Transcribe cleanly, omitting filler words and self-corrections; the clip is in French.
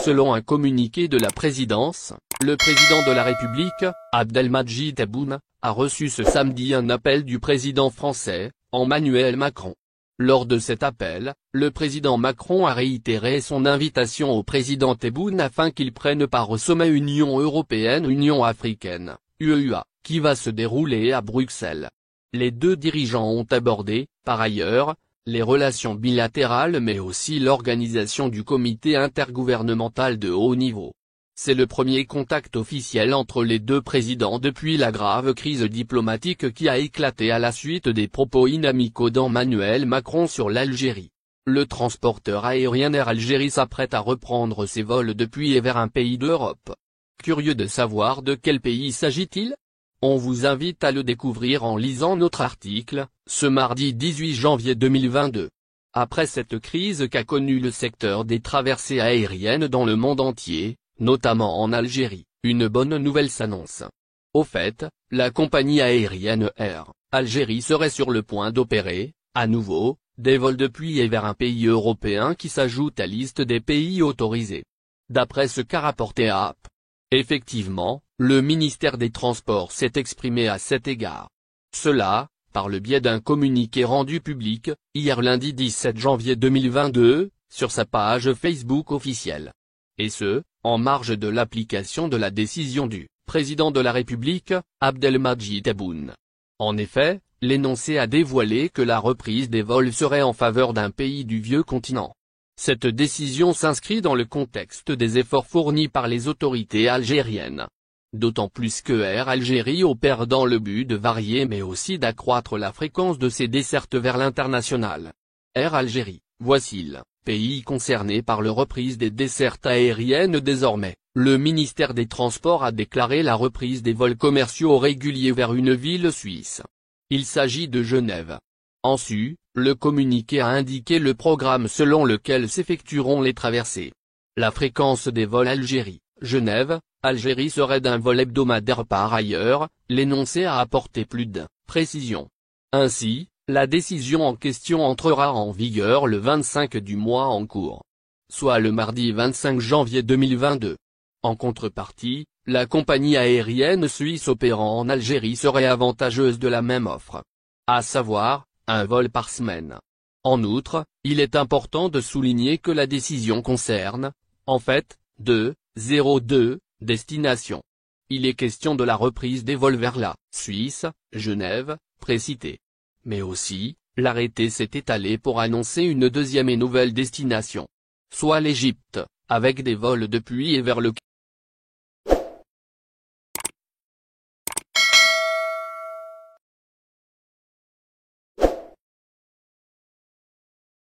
Selon un communiqué de la présidence, le président de la République, Abdelmadjid Tebboune, a reçu ce samedi un appel du président français, Emmanuel Macron. Lors de cet appel, le président Macron a réitéré son invitation au président Tebboune afin qu'il prenne part au sommet Union européenne-Union africaine, UEA, qui va se dérouler à Bruxelles. Les deux dirigeants ont abordé, par ailleurs, les relations bilatérales mais aussi l'organisation du comité intergouvernemental de haut niveau. C'est le premier contact officiel entre les deux présidents depuis la grave crise diplomatique qui a éclaté à la suite des propos inamicaux d'Emmanuel Macron sur l'Algérie. Le transporteur aérien Air Algérie s'apprête à reprendre ses vols depuis et vers un pays d'Europe. Curieux de savoir de quel pays s'agit-il ? On vous invite à le découvrir en lisant notre article, ce mardi 18 janvier 2022. Après cette crise qu'a connue le secteur des traversées aériennes dans le monde entier, notamment en Algérie, une bonne nouvelle s'annonce. Au fait, la compagnie aérienne Air Algérie serait sur le point d'opérer, à nouveau, des vols depuis et vers un pays européen qui s'ajoute à la liste des pays autorisés. D'après ce qu'a rapporté AP. Effectivement, le ministère des Transports s'est exprimé à cet égard. Cela, par le biais d'un communiqué rendu public, hier lundi 17 janvier 2022, sur sa page Facebook officielle. Et ce, en marge de l'application de la décision du président de la République, Abdelmadjid Tebboune. En effet, l'énoncé a dévoilé que la reprise des vols serait en faveur d'un pays du vieux continent. Cette décision s'inscrit dans le contexte des efforts fournis par les autorités algériennes. D'autant plus que Air Algérie opère dans le but de varier mais aussi d'accroître la fréquence de ses dessertes vers l'international. Air Algérie, voici le pays concerné par la reprise des dessertes aériennes désormais. Le ministère des Transports a déclaré la reprise des vols commerciaux réguliers vers une ville suisse. Il s'agit de Genève. En sus, le communiqué a indiqué le programme selon lequel s'effectueront les traversées. La fréquence des vols Algérie-Genève, Algérie serait d'un vol hebdomadaire par ailleurs, l'énoncé a apporté plus de précision. Ainsi, la décision en question entrera en vigueur le 25 du mois en cours. Soit le mardi 25 janvier 2022. En contrepartie, la compagnie aérienne suisse opérant en Algérie serait avantageuse de la même offre. À savoir, un vol par semaine. En outre, il est important de souligner que la décision concerne, en fait, 2,02 destinations. Il est question de la reprise des vols vers la Suisse, Genève, précitée. Mais aussi, l'arrêté s'est étalé pour annoncer une deuxième et nouvelle destination. Soit l'Égypte, avec des vols depuis et vers le